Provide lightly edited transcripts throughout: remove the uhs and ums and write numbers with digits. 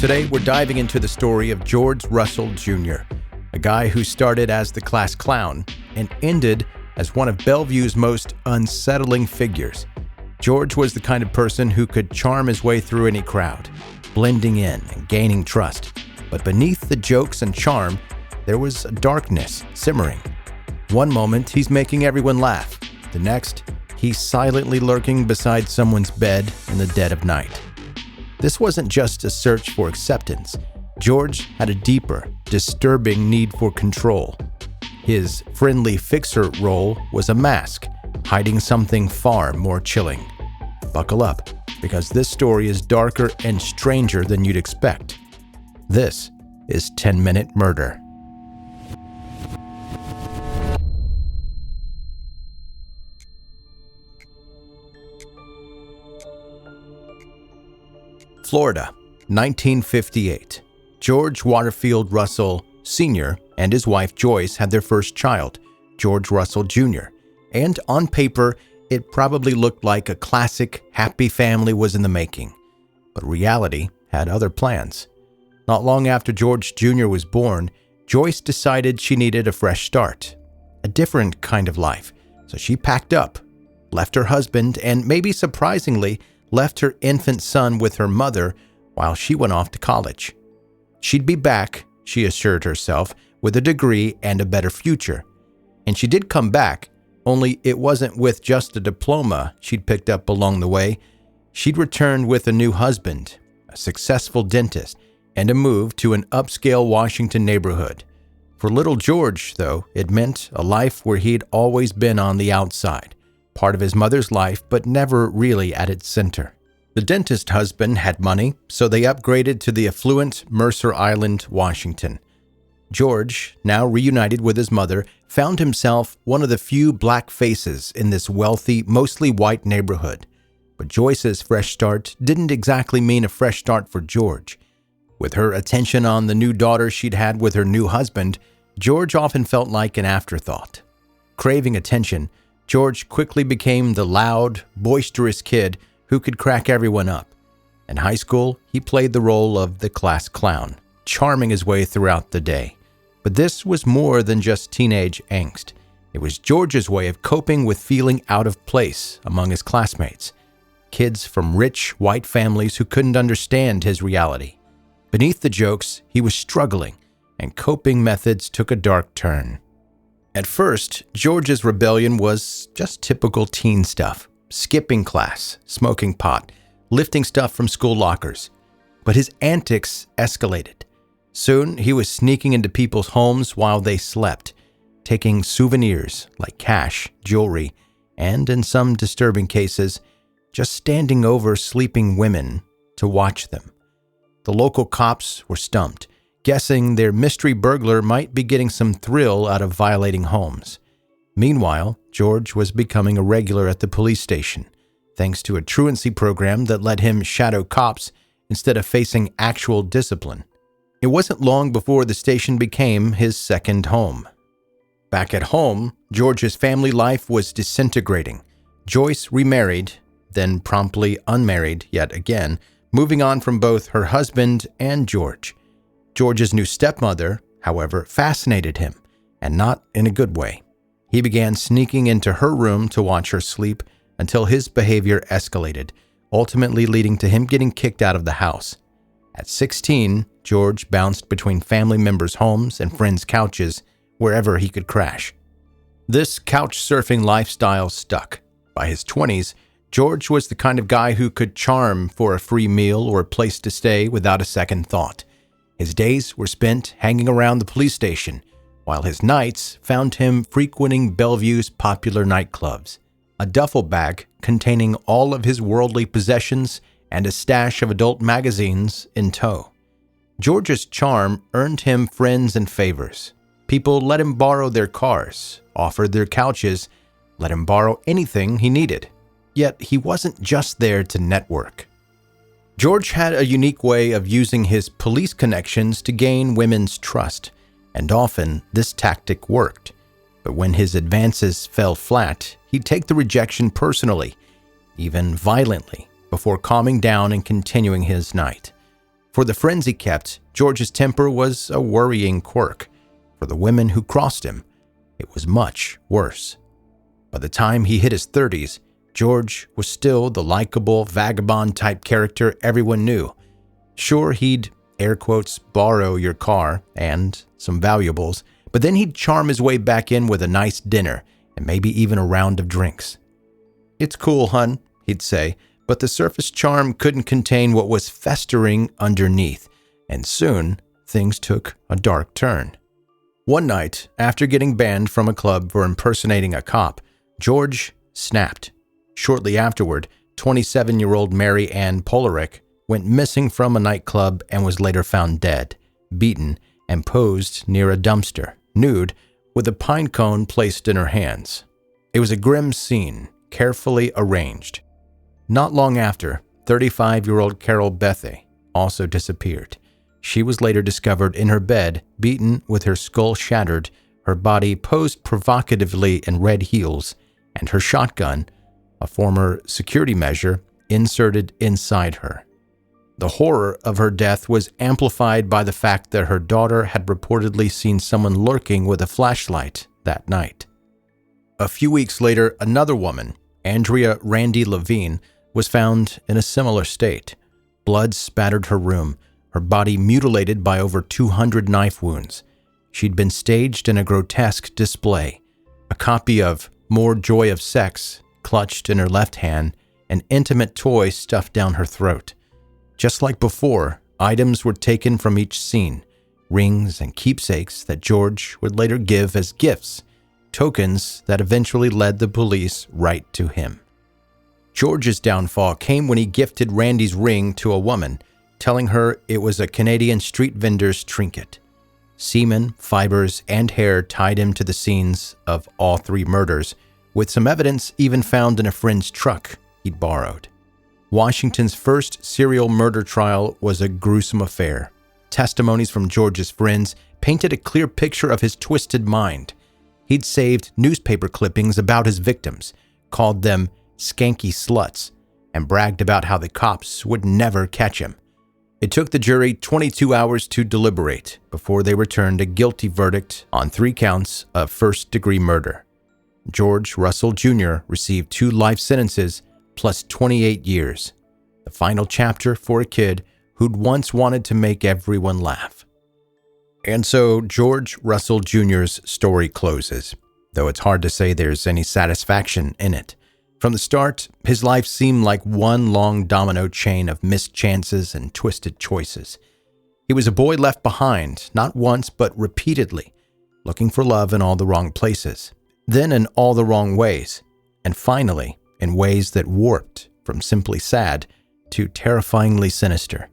Today, we're diving into the story of George Russell Jr., a guy who started as the class clown and ended as one of Bellevue's most unsettling figures. George was the kind of person who could charm his way through any crowd, blending in and gaining trust. But beneath the jokes and charm, there was a darkness simmering. One moment, he's making everyone laugh. The next, he's silently lurking beside someone's bed in the dead of night. This wasn't just a search for acceptance. George had a deeper, disturbing need for control. His friendly fixer role was a mask, hiding something far more chilling. Buckle up, because this story is darker and stranger than you'd expect. This is 10-Minute Murder. Florida, 1958. George Waterfield Russell Sr. and his wife Joyce had their first child, George Russell Jr. And on paper, it probably looked like a classic happy family was in the making. But reality had other plans. Not long after George Jr. was born, Joyce decided she needed a fresh start, a different kind of life. So she packed up, left her husband, and maybe surprisingly, left her infant son with her mother while she went off to college. She'd be back, she assured herself, with a degree and a better future. And she did come back, only it wasn't with just a diploma she'd picked up along the way. She'd returned with a new husband, a successful dentist, and a move to an upscale Washington neighborhood. For little George, though, it meant a life where he'd always been on the outside, part of his mother's life, but never really at its center. The dentist husband had money, so they upgraded to the affluent Mercer Island, Washington. George, now reunited with his mother, found himself one of the few black faces in this wealthy, mostly white neighborhood. But Joyce's fresh start didn't exactly mean a fresh start for George. With her attention on the new daughter she'd had with her new husband, George often felt like an afterthought. Craving attention, George quickly became the loud, boisterous kid who could crack everyone up. In high school, he played the role of the class clown, charming his way throughout the day. But this was more than just teenage angst. It was George's way of coping with feeling out of place among his classmates, kids from rich, white families who couldn't understand his reality. Beneath the jokes, he was struggling, and coping methods took a dark turn. At first, George's rebellion was just typical teen stuff. Skipping class, smoking pot, lifting stuff from school lockers. But his antics escalated. Soon, he was sneaking into people's homes while they slept, taking souvenirs like cash, jewelry, and in some disturbing cases, just standing over sleeping women to watch them. The local cops were stumped, guessing their mystery burglar might be getting some thrill out of violating homes. Meanwhile, George was becoming a regular at the police station, thanks to a truancy program that let him shadow cops instead of facing actual discipline. It wasn't long before the station became his second home. Back at home, George's family life was disintegrating. Joyce remarried, then promptly unmarried yet again, moving on from both her husband and George. George's new stepmother, however, fascinated him, and not in a good way. He began sneaking into her room to watch her sleep until his behavior escalated, ultimately leading to him getting kicked out of the house. At 16, George bounced between family members' homes and friends' couches wherever he could crash. This couch surfing lifestyle stuck. By his 20s, George was the kind of guy who could charm for a free meal or a place to stay without a second thought. His days were spent hanging around the police station, while his nights found him frequenting Bellevue's popular nightclubs, a duffel bag containing all of his worldly possessions and a stash of adult magazines in tow. George's charm earned him friends and favors. People let him borrow their cars, offered their couches, let him borrow anything he needed. Yet he wasn't just there to network. George had a unique way of using his police connections to gain women's trust, and often this tactic worked. But when his advances fell flat, he'd take the rejection personally, even violently, before calming down and continuing his night. For the friends he kept, George's temper was a worrying quirk. For the women who crossed him, it was much worse. By the time he hit his 30s, George was still the likable, vagabond-type character everyone knew. Sure, he'd, air quotes, borrow your car and some valuables, but then he'd charm his way back in with a nice dinner and maybe even a round of drinks. "It's cool, hun," he'd say, but the surface charm couldn't contain what was festering underneath, and soon things took a dark turn. One night, after getting banned from a club for impersonating a cop, George snapped. Shortly afterward, 27-year-old Mary Ann Polarick went missing from a nightclub and was later found dead, beaten, and posed near a dumpster, nude, with a pine cone placed in her hands. It was a grim scene, carefully arranged. Not long after, 35-year-old Carol Bethe also disappeared. She was later discovered in her bed, beaten with her skull shattered, her body posed provocatively in red heels, and her shotgun, a former security measure, inserted inside her. The horror of her death was amplified by the fact that her daughter had reportedly seen someone lurking with a flashlight that night. A few weeks later, another woman, Andrea Randy Levine, was found in a similar state. Blood spattered her room, her body mutilated by over 200 knife wounds. She'd been staged in a grotesque display, a copy of More Joy of Sex clutched in her left hand, an intimate toy stuffed down her throat. Just like before, items were taken from each scene, rings and keepsakes that George would later give as gifts, tokens that eventually led the police right to him. George's downfall came when he gifted Randy's ring to a woman, telling her it was a Canadian street vendor's trinket. Semen, fibers, and hair tied him to the scenes of all three murders, with some evidence even found in a friend's truck he'd borrowed. Washington's first serial murder trial was a gruesome affair. Testimonies from George's friends painted a clear picture of his twisted mind. He'd saved newspaper clippings about his victims, called them skanky sluts, and bragged about how the cops would never catch him. It took the jury 22 hours to deliberate before they returned a guilty verdict on 3 counts of first-degree murder. George Russell Jr. received 2 life sentences plus 28 years, the final chapter for a kid who'd once wanted to make everyone laugh. And so George Russell Jr.'s story closes, though it's hard to say there's any satisfaction in it. From the start, his life seemed like one long domino chain of missed chances and twisted choices. He was a boy left behind, not once but repeatedly, looking for love in all the wrong places, then in all the wrong ways, and finally in ways that warped from simply sad to terrifyingly sinister.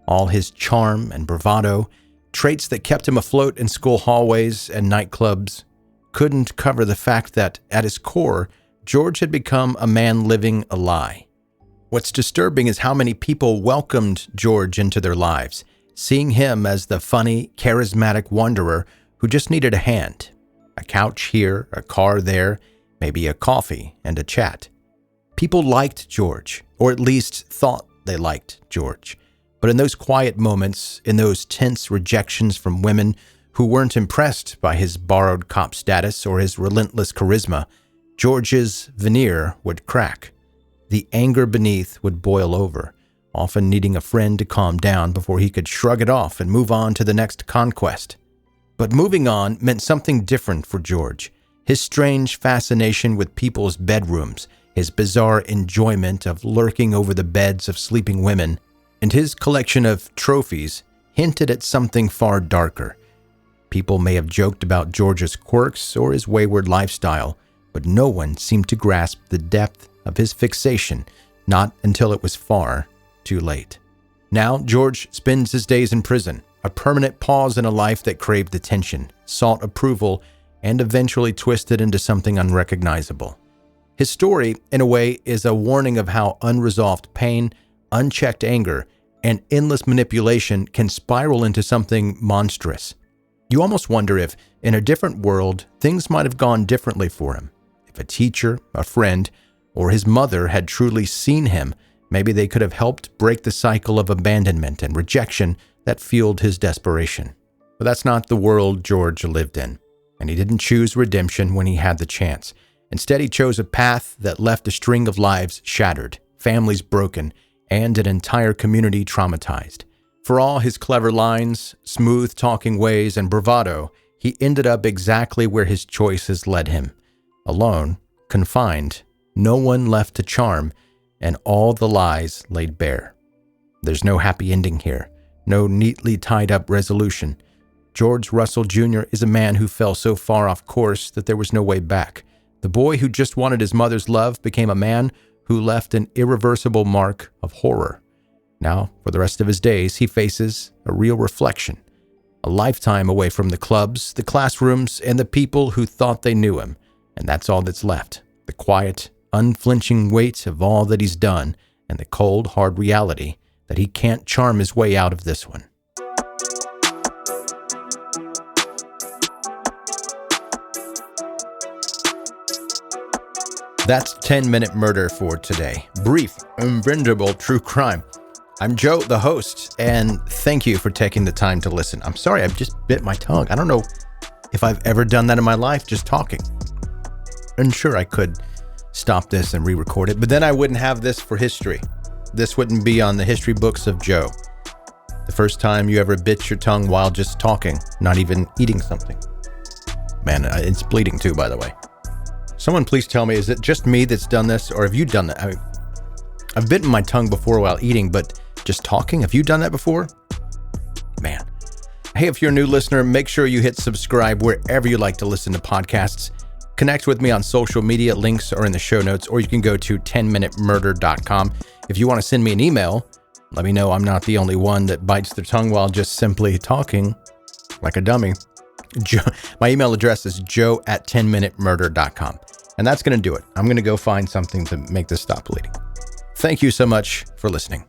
All his charm and bravado, traits that kept him afloat in school hallways and nightclubs, couldn't cover the fact that, at his core, George had become a man living a lie. What's disturbing is how many people welcomed George into their lives, seeing him as the funny, charismatic wanderer who just needed a hand. A couch here, a car there, maybe a coffee and a chat. People liked George, or at least thought they liked George. But in those quiet moments, in those tense rejections from women who weren't impressed by his borrowed cop status or his relentless charisma, George's veneer would crack. The anger beneath would boil over, often needing a friend to calm down before he could shrug it off and move on to the next conquest. But moving on meant something different for George. His strange fascination with people's bedrooms, his bizarre enjoyment of lurking over the beds of sleeping women, and his collection of trophies hinted at something far darker. People may have joked about George's quirks or his wayward lifestyle, but no one seemed to grasp the depth of his fixation, not until it was far too late. Now, George spends his days in prison, a permanent pause in a life that craved attention, sought approval, and eventually twisted into something unrecognizable. His story, in a way, is a warning of how unresolved pain, unchecked anger, and endless manipulation can spiral into something monstrous. You almost wonder if, in a different world, things might have gone differently for him. If a teacher, a friend, or his mother had truly seen him Maybe they could have helped break the cycle of abandonment and rejection that fueled his desperation. But that's not the world George lived in, and he didn't choose redemption when he had the chance. Instead, he chose a path that left a string of lives shattered, families broken, and an entire community traumatized. For all his clever lines, smooth talking ways, and bravado, he ended up exactly where his choices led him. Alone, confined, no one left to charm, and all the lies laid bare. There's no happy ending here, no neatly tied up resolution. George Russell Jr. is a man who fell so far off course that there was no way back. The boy who just wanted his mother's love became a man who left an irreversible mark of horror. Now, for the rest of his days, he faces a real reflection. A lifetime away from the clubs, the classrooms, and the people who thought they knew him. And that's all that's left. The quiet, unflinching weight of all that he's done, and the cold, hard reality that he can't charm his way out of this one. That's 10-Minute Murder for today. Brief, unbendable true crime. I'm Joe, the host, and thank you for taking the time to listen. I'm sorry, I've just bit my tongue. I don't know if I've ever done that in my life, just talking. And sure, I could stop this and re-record it, but then I wouldn't have this for history. This wouldn't be on the history books of Joe. The first time you ever bit your tongue while just talking, not even eating something. Man, it's bleeding too, by the way. Someone please tell me, is it just me that's done this, or have you done that? I've bitten my tongue before while eating, but just talking, have you done that before? Man. Hey, if you're a new listener, make sure you hit subscribe wherever you like to listen to podcasts. Connect with me on social media. Links are in the show notes, or you can go to 10minutemurder.com. If you want to send me an email, let me know I'm not the only one that bites their tongue while just simply talking like a dummy. My email address is joe@10minutemurder.com. And that's going to do it. I'm going to go find something to make this stop bleeding. Thank you so much for listening.